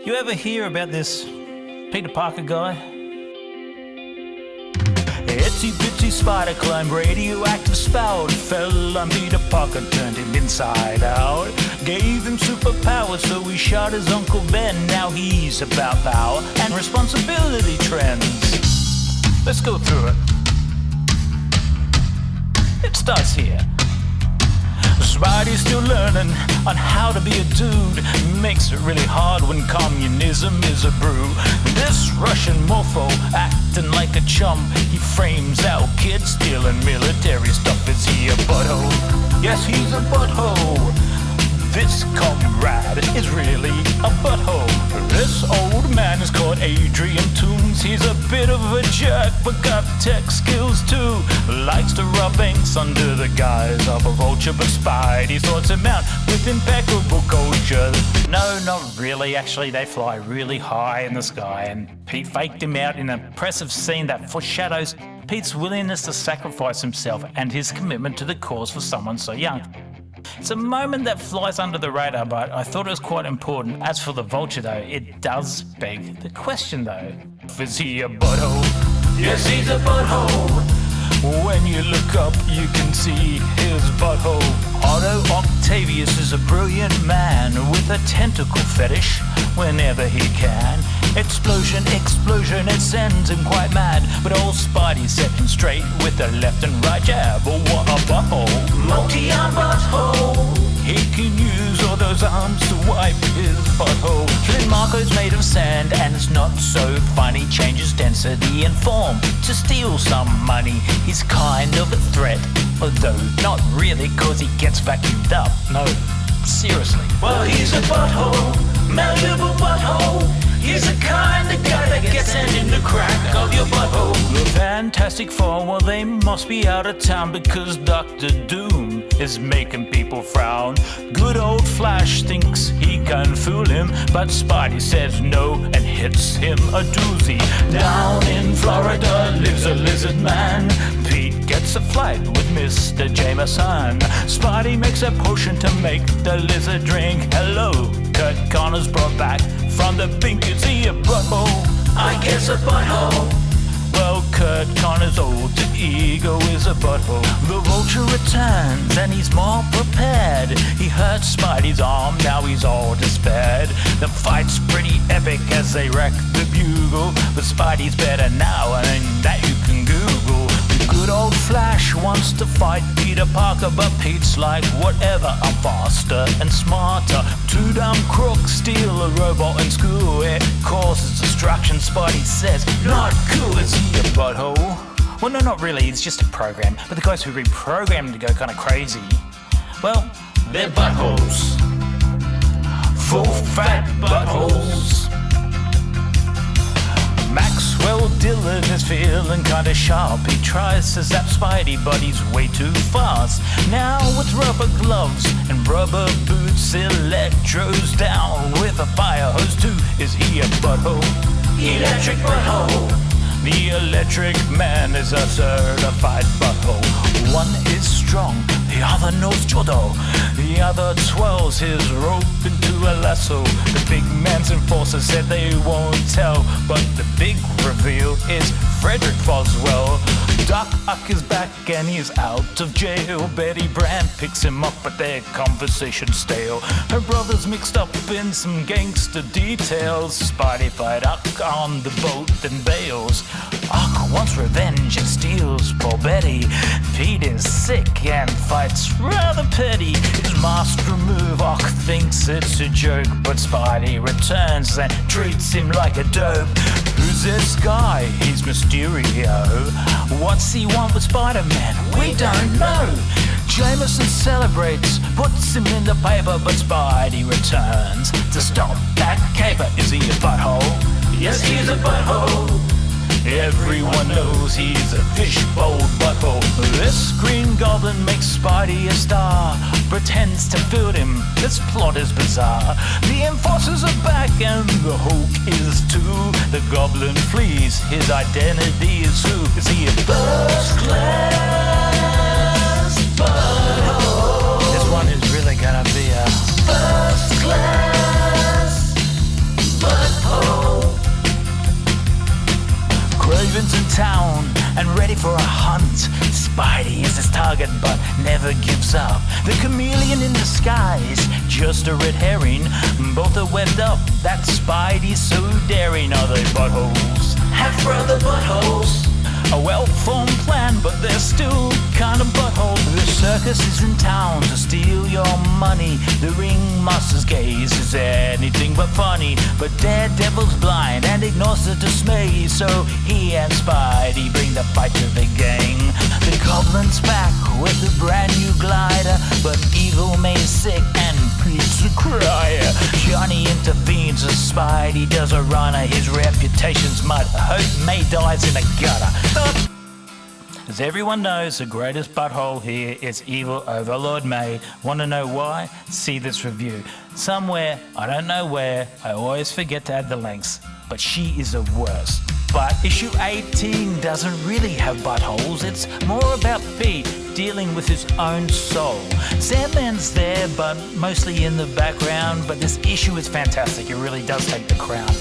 You ever hear about this Peter Parker guy? Itsy bitsy spider climbed radioactive spout, fell on Peter Parker, turned him inside out. Gave him superpowers, so he shot his Uncle Ben. Now he's about power and responsibility trends. Let's go through it. It starts here. Spidey's still learning on how to be a dude. Makes it really hard when communism is a brew. This Russian mofo acting like a chum. He frames out kids stealing military stuff. Is he a butthole? Yes, he's a butthole. This comrade is really a butthole. This old man is called Adrian Toomes. He's a bit of a jerk, but got tech skills too. Likes to rub inks under the guise of a vulture, but Spidey sorts him out with impeccable culture. No, not really. Actually, they fly really high in the sky, and Pete faked him out in an impressive scene that foreshadows Pete's willingness to sacrifice himself and his commitment to the cause for someone so young. It's a moment that flies under the radar, but I thought it was quite important. As for the vulture though, it does beg the question though. Is he a butthole? Yes, he's a butthole. When you look up, you can see his butthole. Otto Octavius is a brilliant man with a tentacle fetish whenever he can. Explosion, explosion, it sends him quite mad. But old Spidey set him straight with a left and right jab. Oh, what a butthole. Multi-arm butthole. He can use all those arms to wipe his butthole. Flint Marco's made of sand and it's not so funny. Changes density and form to steal some money. He's kind of a threat, although not really, cause he gets vacuumed up. No, seriously. Well, he's a butthole, malleable butthole. He's the kind of guy that gets in the crack of your butthole. The Fantastic Four, well, they must be out of town because Dr. Doom is making people frown. Good old Flash thinks he can fool him, but Spidey says no and hits him a doozy. Down in Florida lives a lizard man. Pete gets a flight with Mr. Jameson. Spidey makes a potion to make the lizard drink. Hello, Kurt Connors brought back from the pink. Is he a butthole? I guess a butthole. Well, Kurt Connors' alter ego is a butthole. The vulture returns and he's more prepared. He hurt Spidey's arm, now he's all despaired. The fight's pretty epic as they wreck the bugle, but Spidey's better now, and that you can Google. Good old Flash wants to fight Peter Parker, but Pete's like, whatever, I'm faster and smarter. Two dumb crooks steal a robot in school. It causes destruction, Spidey says, not cool. Is he a butthole? Well, no, not really, it's just a program. But the guys who reprogram him to go kind of crazy, well, they're buttholes. Full fat buttholes. Maxwell Dillon is feeling kinda sharp. He tries to zap Spidey, but he's way too fast. Now with rubber gloves and rubber boots, Electro's down with a fire hose too. Is he a butthole? Electric butthole. The Electric Man is a certified butthole. One is strong, the other knows judo. The other twirls his rope into a lasso. The big man's enforcer said they won't tell, but the big reveal is Frederick Boswell. Doc Ock is back and he's out of jail. Betty Brant picks him up, but their conversation's stale. Her brother's mixed up in some gangster details. Spidey fight Ock on the boat and bails. Ock wants revenge and steals poor Betty. Pete is sick and fights rather petty. His master move, Ock thinks it's a joke, but Spidey returns and treats him like a dope. Who's this guy? He's Mysterio. What's he want with Spider-Man? We don't know. Jameson celebrates, puts him in the paper, but Spidey returns to stop that caper. Is he a butthole? Yes, he's a butthole. Everyone knows he's a fishbowl butthole. This Green Goblin makes Spidey a star, pretends to field him, this plot is bizarre. The Enforcers are back and the Hulk is too. The Goblin flees, his identity is who? Is he a first class butthole? This one is really gonna be a first class butthole. never gives up. The chameleon in disguise, just a red herring. Both are webbed up, that Spidey's so daring. Are they buttholes? Half-brother buttholes. A well-formed plan, but they're still kind of buttholes. The circus is in town to steal your money. The ringmaster's gaze is anything but funny. But Daredevil's blind and ignores the dismay, so he and Spidey bring the fight to the gang. The goblin's back with a brand new glider, but Evil May's sick and Pete's a crier. Johnny intervenes as Spidey does a runner. His reputation's mud. Hope May dies in a gutter. As everyone knows, the greatest butthole here is Evil Overlord May. Want to know why? See this review. Somewhere, I don't know where, I always forget to add the links, but she is the worst. But issue 18 doesn't really have buttholes, it's more about Pete dealing with his own soul. Sandman's there, but mostly in the background, but this issue is fantastic, it really does take the crown.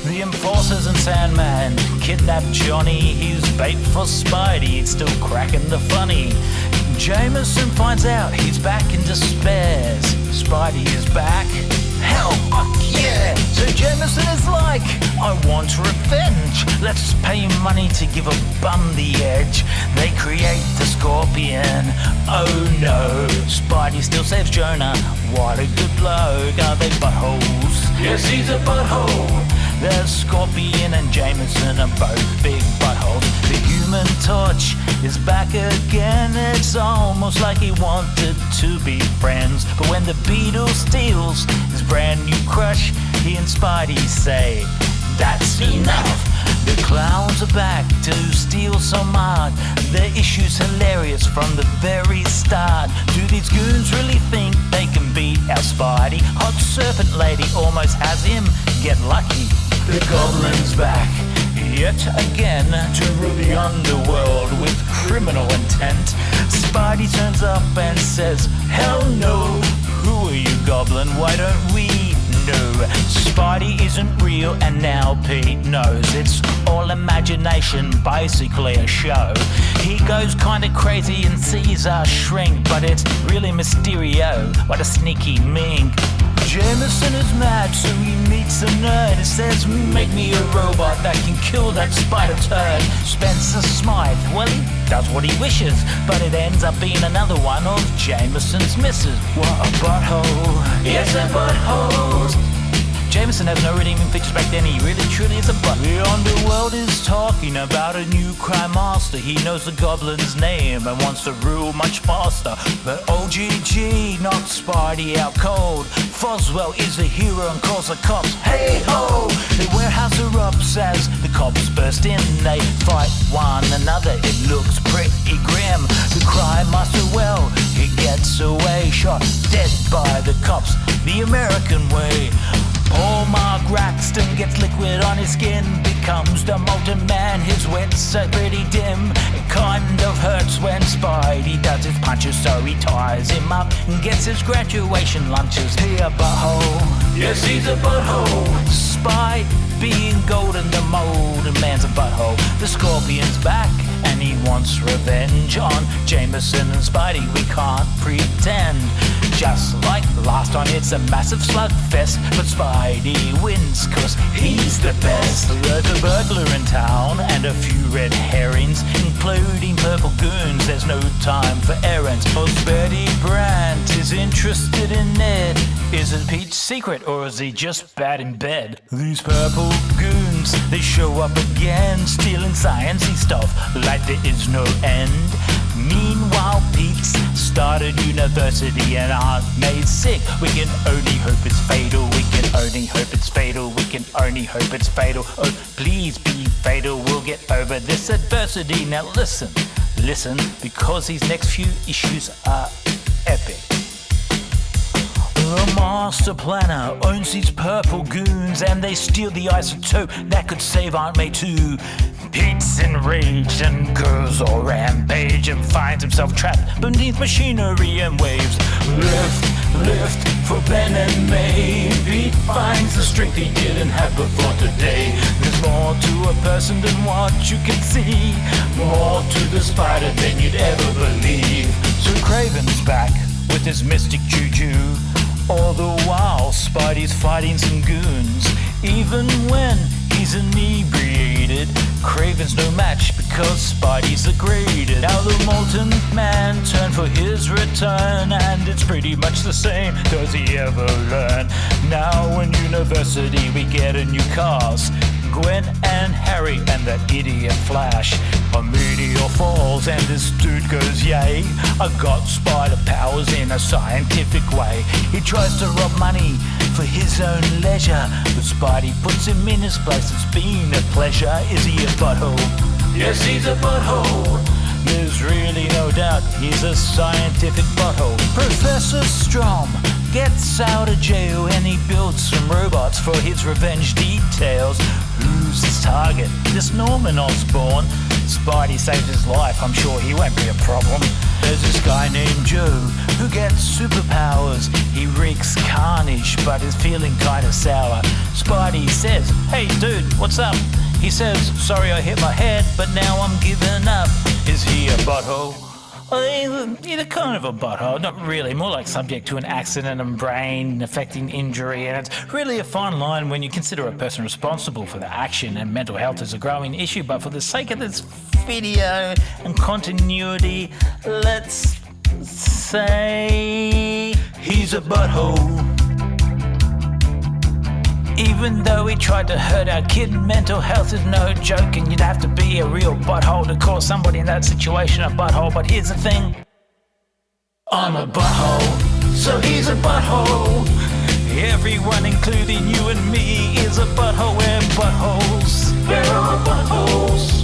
The Enforcers and Sandman kidnap Johnny, he's bait for Spidey, it's still cracking the funny. Jameson finds out he's back and despairs. Spidey is back. Hell, fuck yeah! So Jameson is like, I want revenge. Let's pay money to give a bum the edge. They create the Scorpion. Oh no, Spidey still saves Jonah. What a good bloke. Are they buttholes? Yes, he's a butthole. The Scorpion and Jameson are both big buttholes. The Human Torch is back again. It's almost like he wanted to be friends. But when the Beetle steals his brand new crush, he and Spidey say, that's enough. The clowns are back to steal some art. The issue's hilarious from the very start. Do these goons really think they can beat our Spidey? Hot Serpent Lady almost has him get lucky. The Goblin's back yet again to rule the underworld with criminal intent. Spidey turns up and says, hell no. Who are you, Goblin? Why don't we know? Spidey isn't real and now Pete knows. It's all imagination, basically a show. He goes kinda crazy and sees us shrink, but it's really Mysterio. What a sneaky mink. Jameson is mad, so he meets a nerd. He says, make me a robot that can kill that spider turd. Spencer Smythe, well, he does what he wishes, but it ends up being another one of Jameson's misses. What a butthole. Yes, a butthole. Jameson has no redeeming features back then, he really truly is a butt. The underworld is talking about a new crime master. He knows the Goblin's name and wants to rule much faster. But OGG knocks Spidey out cold. Foswell is the hero and calls the cops, hey ho! The warehouse erupts as the cops burst in. They fight one another, it looks pretty grim. The crime master, well, he gets away, shot dead by the cops, the American way. Poor Mark Raxton gets liquid on his skin, becomes the molten man, his wits are pretty dim. It kind of hurts when Spidey does his punches, so he ties him up and gets his graduation lunches. He a butthole. Yes, he's a butthole. Spy being golden, the molten man's a butthole. The Scorpion's back and he wants revenge on Jameson and Spidey, we can't pretend. Just like last time, it's a massive slugfest, but Spidey wins cause he's the best. There's a burglar in town and a few red herrings, including purple goons. There's no time for errands. Cause Betty Brant is interested in Ned. Is it Pete's secret or is he just bad in bed? These purple goons, they show up again, stealing sciencey stuff like there is no end. Meanwhile, Pete's started university and aren't made sick. We can only hope it's fatal. We can only hope it's fatal. We can only hope it's fatal. Oh, please be fatal. We'll get over this adversity. Now listen, because these next few issues are epic. The Master Planner owns these purple goons and they steal the isotope that could save Aunt May too. Pete's enraged and goes all rampage and finds himself trapped beneath machinery and waves. Left lift for Ben and May. Pete finds the strength he didn't have before today. There's more to a person than what you can see, more to the spider than you'd ever believe. So Kraven's back with his mystic juju. All the while Spidey's fighting some goons. Even when he's inebriated, Kraven's no match because Spidey's a graded. Now the Molten Man turned for his return, and it's pretty much the same. Does he ever learn? Now in university we get a new cast, Gwen and Harry and that idiot Flash. A meteor falls and this dude goes, yay, I got spider powers in a scientific way. He tries to rob money for his own leisure, but Spidey puts him in his place. It's been a pleasure. Is he a butthole? Yes, he's a butthole. There's really no doubt he's a scientific butthole. Professor Strom gets out of jail and he builds some robots for his revenge details. Who's his target? This Norman Osborn. Spidey saved his life, I'm sure he won't be a problem. There's this guy named Joe who gets superpowers. He wreaks carnage but is feeling kinda sour. Spidey says, hey dude, what's up? He says, sorry I hit my head, but now I'm giving up. Is he a butthole? Well, he's kind of a butthole, not really, more like subject to an accident and brain-affecting injury, and it's really a fine line when you consider a person responsible for the action, and mental health is a growing issue. But for the sake of this video and continuity, let's say he's a butthole. Even though he tried to hurt our kid, mental health is no joke, and you'd have to be a real butthole to call somebody in that situation a butthole. But here's the thing, I'm a butthole, so he's a butthole. Everyone, including you and me, is a butthole. We're buttholes. We're all buttholes.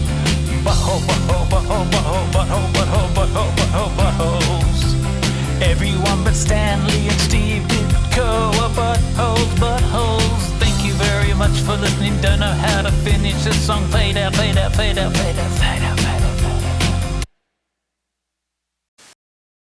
Butthole, butthole, butthole, butthole, butthole, butthole, butthole, butthole, buttholes. Everyone but Stanley and Steve Ditko are buttholes, buttholes. Thank you very much for listening. Don't know how to finish this song. Fade out, fade out, fade out, fade out, fade out.